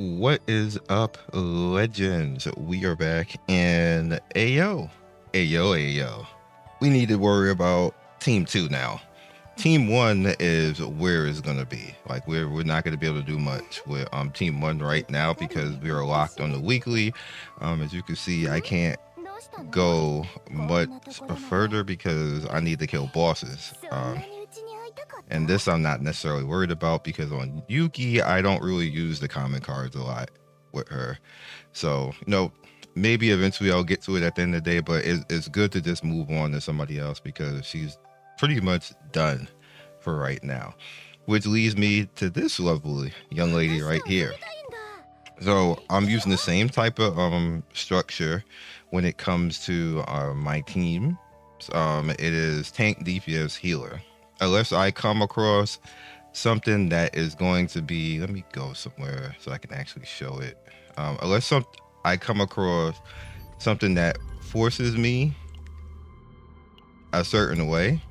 What is up, legends? We are back, and ayo. We need to worry about Team 2 now. Team 1 is where it's gonna be. Like we're not gonna be able to do much with Team 1 right now because we are locked on the weekly. As you can see, I can't go much further because I need to kill bosses. And this I'm not necessarily worried about because on Yuki, I don't really use the common cards a lot with her. So, maybe eventually I'll get to it at the end of the day, but it's good to just move on to somebody else because she's pretty much done for right now. Which leads me to this lovely young lady right here. So I'm using the same type of structure when it comes to my team. It is tank, DPS, healer. Unless I come across something that is going to be, let me go somewhere so I can actually show it. Unless I come across something that forces me a certain way,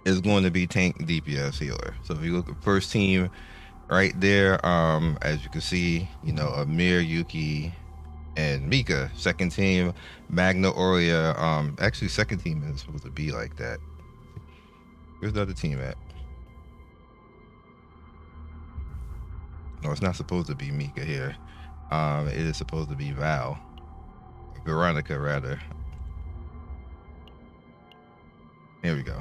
is going to be tank, DPS, healer. So if you look at first team right there, as you can see, Amir, Yuki, and Mika. Second team, Magna, Aurea. Actually, second team is supposed to be like that. Where's the other team at? No, it's not supposed to be Mika here. It is supposed to be Veronica rather. Here we go.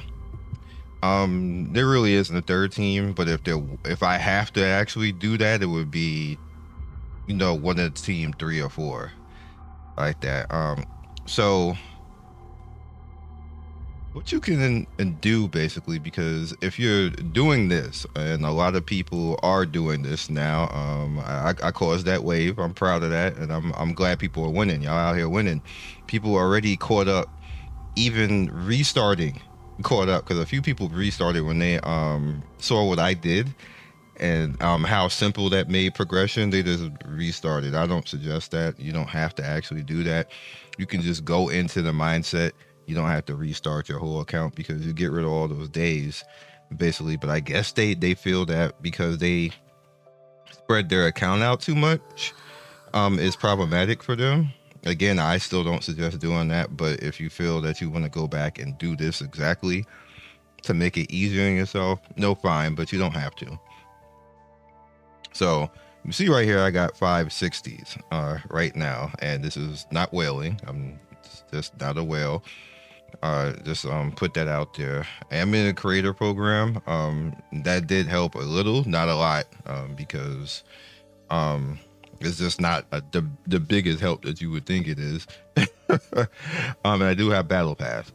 There really isn't a third team, but if I have to actually do that, it would be, one of the team 3 or 4, like that. So what you can do basically, because if you're doing this, and a lot of people are doing this now, I caused that wave. I'm proud of that, and I'm glad people are winning. Y'all out here winning. People are already caught up, even restarting, caught up, because a few people restarted when they saw what I did and how simple that made progression. They just restarted. I don't suggest that. You don't have to actually do that. You can just go into the mindset. You don't have to restart your whole account because you get rid of all those days, basically. But I guess they feel that because they spread their account out too much, is problematic for them. Again, I still don't suggest doing that. But if you feel that you want to go back and do this exactly to make it easier on yourself, no, fine, but you don't have to. So you see right here, I got 560s right now, and this is not whaling. I'm just not a whale. Just put that out there. I'm in a creator program. That did help a little, not a lot, because it's just not the biggest help that you would think it is. And I do have battle pass,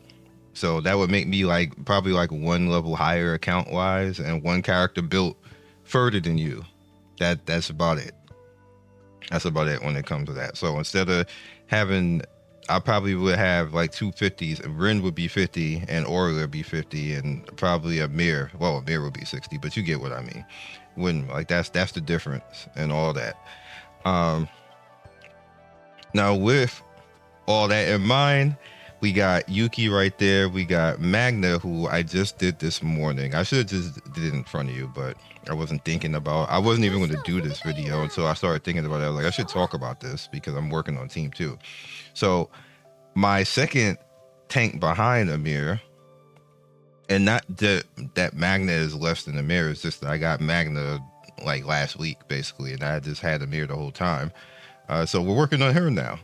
so that would make me probably one level higher account wise, and one character built further than you. That's about it. That's about it when it comes to that. So instead of having, I probably would have 250s, and Rin would be 50, and Aurea would be 50, and probably Amir. Well, Amir would be 60, but you get what I mean. When that's the difference and all that. Now with all that in mind, we got Yuki right there. We got Magna, who I just did this morning. I should have just did it in front of you, but I wasn't thinking about. I wasn't even going to do this video until I started thinking about it. I was like, I should talk about this because I'm working on team 2. So my second tank behind Amir, and not that Magna is less than Amir, it's just that I got Magna last week basically, and I just had Amir the whole time. So we're working on her now.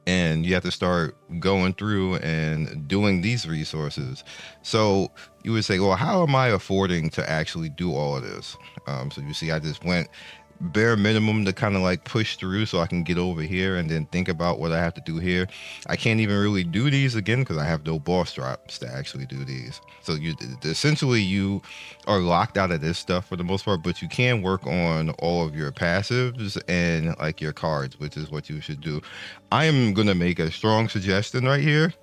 And you have to start going through and doing these resources. So you would say, well, how am I affording to actually do all of this? So you see, I just went bare minimum to kind of push through so I can get over here and then think about what I have to do here. I can't even really do these again because I have no boss drops to actually do these. So essentially you are locked out of this stuff for the most part, but you can work on all of your passives and your cards, which is what you should do. I am going to make a strong suggestion right here.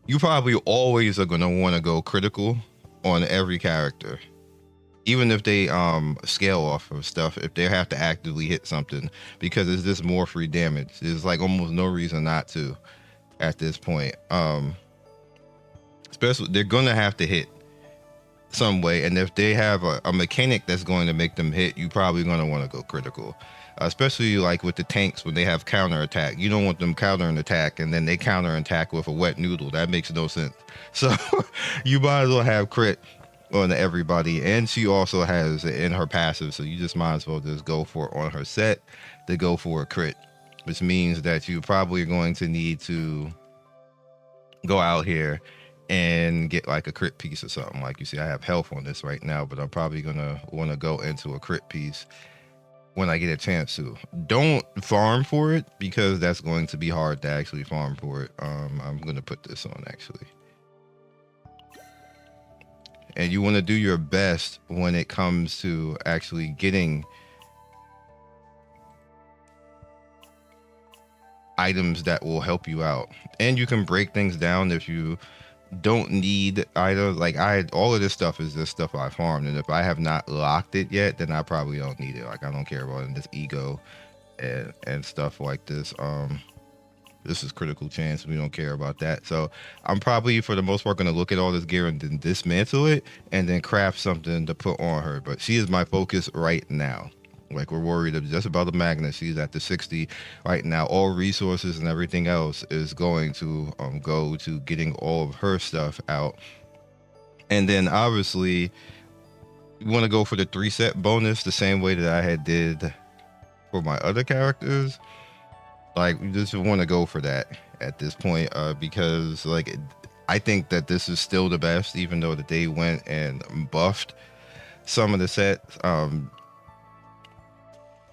You probably always are going to want to go critical on every character. Even if they scale off of stuff, if they have to actively hit something, because it's just more free damage. There's almost no reason not to at this point. Especially, they're gonna have to hit some way. And if they have a mechanic that's going to make them hit, you probably going to want to go critical. Especially like with the tanks when they have counter attack. You don't want them countering attack and then they counter attack with a wet noodle. That makes no sense. So you might as well have crit on everybody. And she also has it in her passive, so you just might as well just go for it on her set to go for a crit, which means that you probably are going to need to go out here and get like a crit piece or something. Like you see, I have health on this right now, but I'm probably gonna want to go into a crit piece when I get a chance to. Don't farm for it because that's going to be hard to actually farm for it. I'm gonna put this on actually. And you want to do your best when it comes to actually getting items that will help you out. And you can break things down if you don't need items. Like all of this stuff is just stuff I farmed, and if I have not locked it yet, then I probably don't need it. Like I don't care about this ego and stuff like this. This is critical chance. We don't care about that. So I'm probably for the most part going to look at all this gear and then dismantle it and then craft something to put on her. But she is my focus right now. Like we're worried just about the magnet. She's at the 60 right now. All resources and everything else is going to go to getting all of her stuff out. And then obviously you want to go for the 3-set bonus the same way that I had did for my other characters. Like we just want to go for that at this point because like I think that this is still the best, even though that they went and buffed some of the sets. I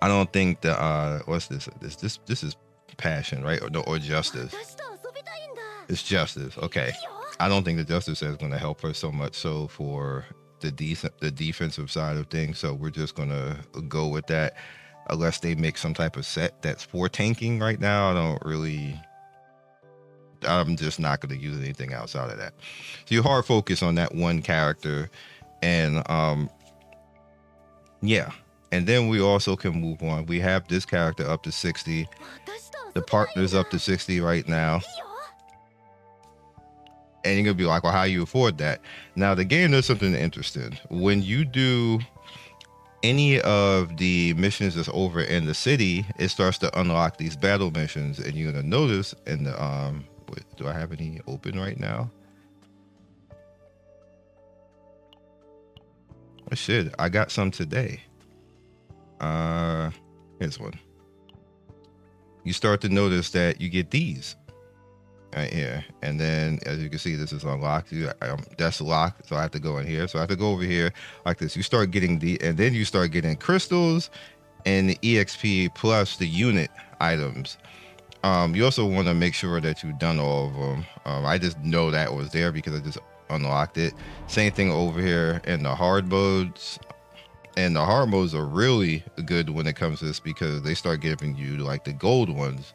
don't think the what's this? This is passion, right? Or justice. It's justice. Okay. I don't think the justice set is going to help her so much so for the defensive side of things. So we're just going to go with that. Unless they make some type of set that's for tanking right now, I'm just not going to use anything outside of that. So you hard focus on that one character, and yeah. And then we also can move on. We have this character up to 60. The partner's up to 60 right now. And you're going to be like, well, how you afford that? Now, the game does something interesting. When you do any of the missions that's over in the city, it starts to unlock these battle missions, and you're gonna notice in the wait, do I have any open right now? Oh shit, I got some today. Here's one. You start to notice that you get these right here, and then as you can see, this is unlocked. That's locked, so I have to go in here. So I have to go over here like this. You start getting and then you start getting crystals and the EXP plus the unit items. You also want to make sure that you've done all of them. I just know that was there because I just unlocked it. Same thing over here in the hard modes. And the hard modes are really good when it comes to this because they start giving you like the gold ones,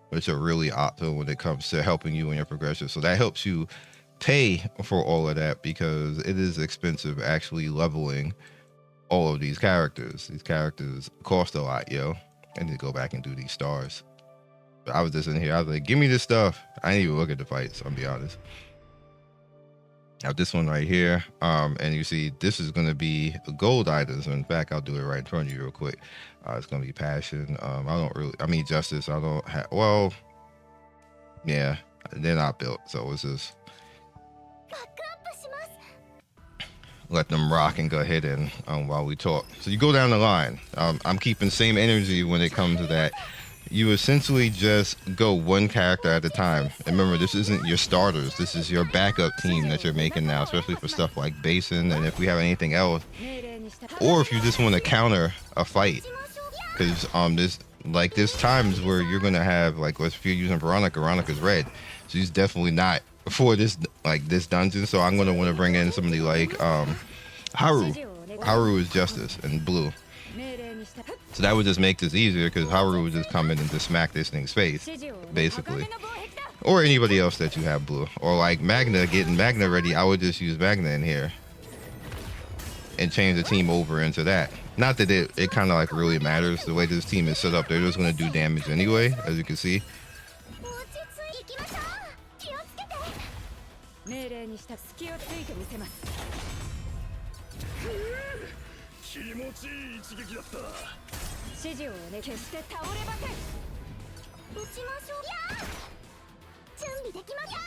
which are really optimal when it comes to helping you in your progression. So that helps you pay for all of that because it is expensive actually leveling all of these characters. These characters cost a lot, yo. And to go back and do these stars. But I was just in here. I was like, give me this stuff. I didn't even look at the fights, I'll be honest. Now this one right here, and you see this is going to be gold items. In fact, I'll do it right in front of you real quick. It's going to be passion. Justice. I don't have, well, yeah, they're not built. So it's just let them rock and go ahead and while we talk. So you go down the line. I'm keeping same energy when it comes to that. You essentially just go one character at a time. And remember, this isn't your starters. This is your backup team that you're making now, especially for stuff like Basin. And if we have anything else, or if you just want to counter a fight, because there's times where you're gonna have like, if you're using Veronica's red, she's definitely not for this dungeon. So I'm gonna want to bring in somebody like Haru. Haru is justice and blue. So that would just make this easier because Haru would just come in and just smack this thing's face, basically. Or anybody else that you have blue. Or like Magna, getting Magna ready, I would just use Magna in here and change the team over into that. Not that it kind of like really matters. The way this team is set up, they're just going to do damage anyway, as you can see.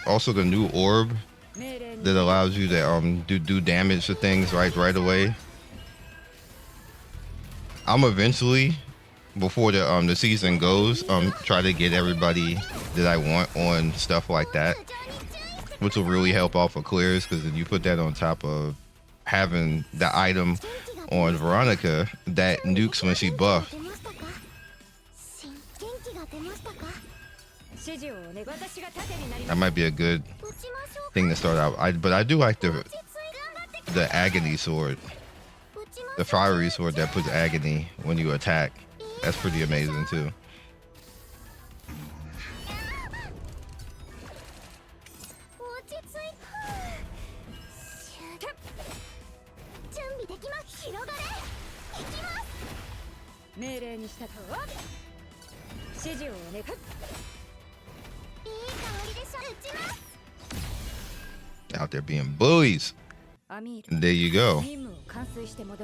Also, the new orb that allows you to do damage to things right away. I'm eventually, before the season goes, try to get everybody that I want on stuff like that, which will really help out for clears, because if you put that on top of having the item on Veronica that nukes when she buffed, that might be a good thing to start out. But I do like the agony sword, the fiery sword that puts agony when you attack. That's pretty amazing too. Out there being bullies. And there you go.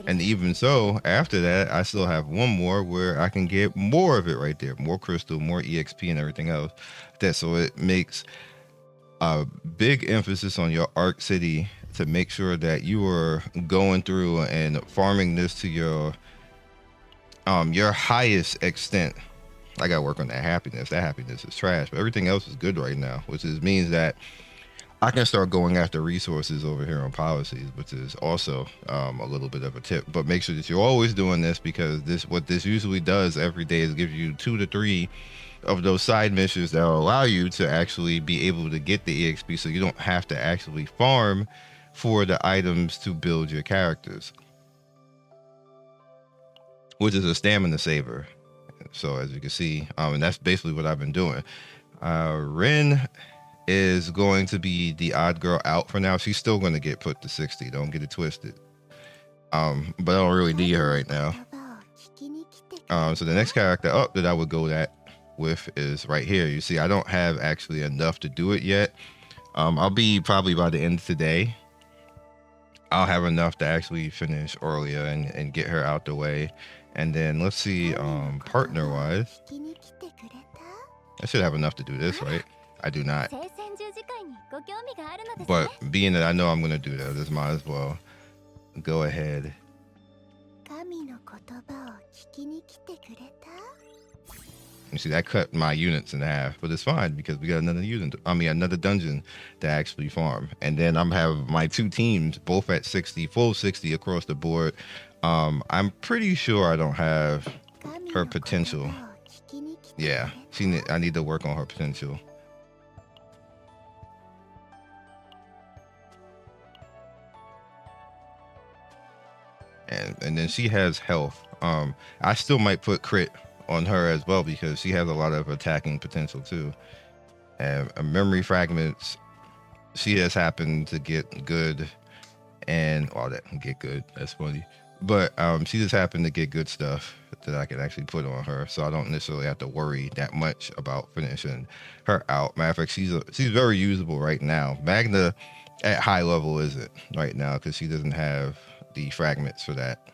And even so, after that, I still have one more where I can get more of it right there. More crystal, more EXP and everything else. So it makes a big emphasis on your Arc City to make sure that you are going through and farming this to your highest extent. I gotta work on that happiness. That happiness is trash, but everything else is good right now, which means that I can start going after resources over here on policies, which is also a little bit of a tip. But make sure that you're always doing this, because what this usually does every day is give you 2 to 3 of those side missions that will allow you to actually be able to get the EXP, so you don't have to actually farm for the items to build your characters, which is a stamina saver. So as you can see, and that's basically what I've been doing. Ren is going to be the odd girl out for now. She's still going to get put to 60. Don't get it twisted. But I don't really need her right now. So the next character up that I would go with is right here. You see, I don't have actually enough to do it yet. I'll be probably by the end of today. I'll have enough to actually finish Aurelia and get her out the way. And then let's see, partner wise, I should have enough to do this, right? I do not. But being that I know I'm going to do that, this might as well go ahead. You see, that cut my units in half, but it's fine because we got another dungeon to actually farm. And then I'm have my 2 teams both at 60, full 60 across the board. I'm pretty sure I don't have her potential. Yeah, I need to work on her potential. And then she has health. I still might put crit on her as well, because she has a lot of attacking potential too. And memory fragments, she has happened to get good, and that's funny. But she just happened to get good stuff that I can actually put on her, so I don't necessarily have to worry that much about finishing her out. Matter of fact, she's very usable right now. Magna at high level isn't right now because she doesn't have the fragments for that.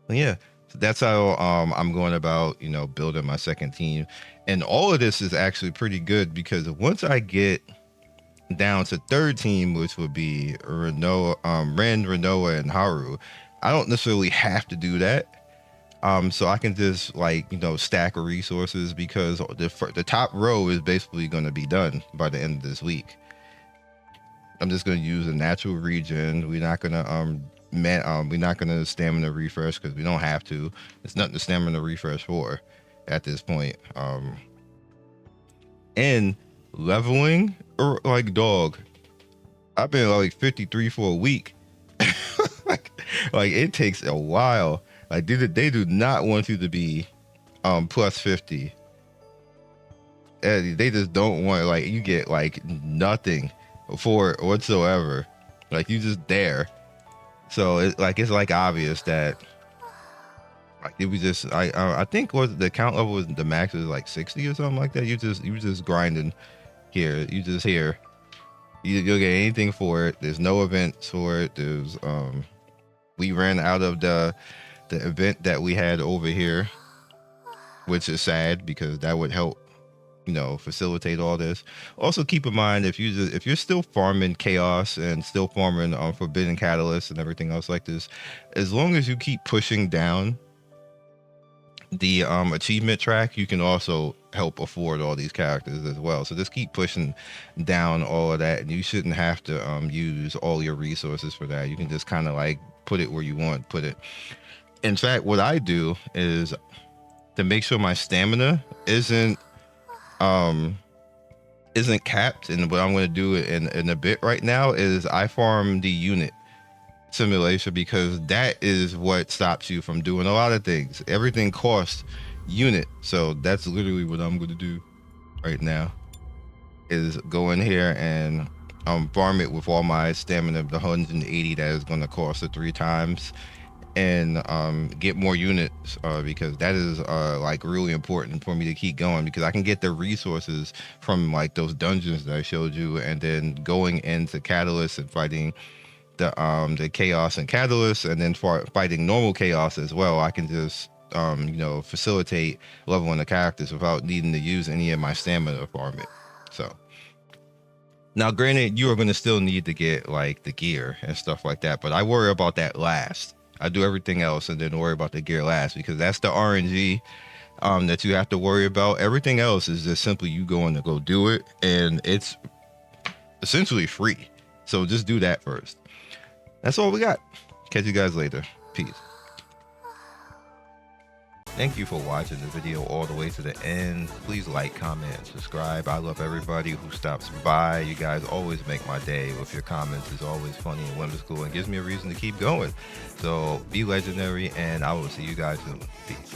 But yeah, so that's how I'm going about, building my second team. And all of this is actually pretty good, because once I get down to third team, which would be Ren, Renoa, and Haru, I don't necessarily have to do that. So I can just stack resources, because the top row is basically going to be done by the end of this week. I'm just going to use a natural regen. We're not going to stamina refresh, because we don't have to. It's nothing to stamina refresh for at this point. And leveling like dog, I've been 53 for a week. like it takes a while. Like they do not want you to be plus 50. And they just don't want, you get nothing for it whatsoever. Like you just there. So it's obvious that it was just I think the count level was the max is 60 or something like that. You just grinding here. You just here You'll get anything for it. There's no events for it. There's we ran out of the event that we had over here, which is sad because that would help, you know, facilitate all this. Also, keep in mind if you're still farming chaos and still farming forbidden catalysts and everything else like this, as long as you keep pushing down the achievement track, you can also help afford all these characters as well. So just keep pushing down all of that, and you shouldn't have to use all your resources for that. You can just kind of like put it where you want to put it. In fact, what I do is to make sure my stamina isn't capped, and what I'm going to do in a bit right now is I farm the unit simulation, because that is what stops you from doing a lot of things. Everything costs unit, so that's literally what I'm going to do right now, is go in here and farm it with all my stamina of the 180 that is going to cost it 3 times, and get more units, because that is like really important for me to keep going, because I can get the resources from like those dungeons that I showed you, and then going into Catalyst and fighting the chaos and catalyst, and then for fighting normal chaos as well. I can just you know, facilitate leveling the characters without needing to use any of my stamina to farm it. So now, granted, you are going to still need to get like the gear and stuff like that, but I worry about that last. I do everything else and then worry about the gear last, because that's the RNG that you have to worry about. Everything else is just simply you going to go do it, and it's essentially free. So just do that first. That's all we got. Catch you guys later. Peace. Thank you for watching the video all the way to the end. Please like, comment, and subscribe. I love everybody who stops by. You guys always make my day with your comments. It's always funny and whimsical and gives me a reason to keep going. So be legendary, and I will see you guys soon. Peace.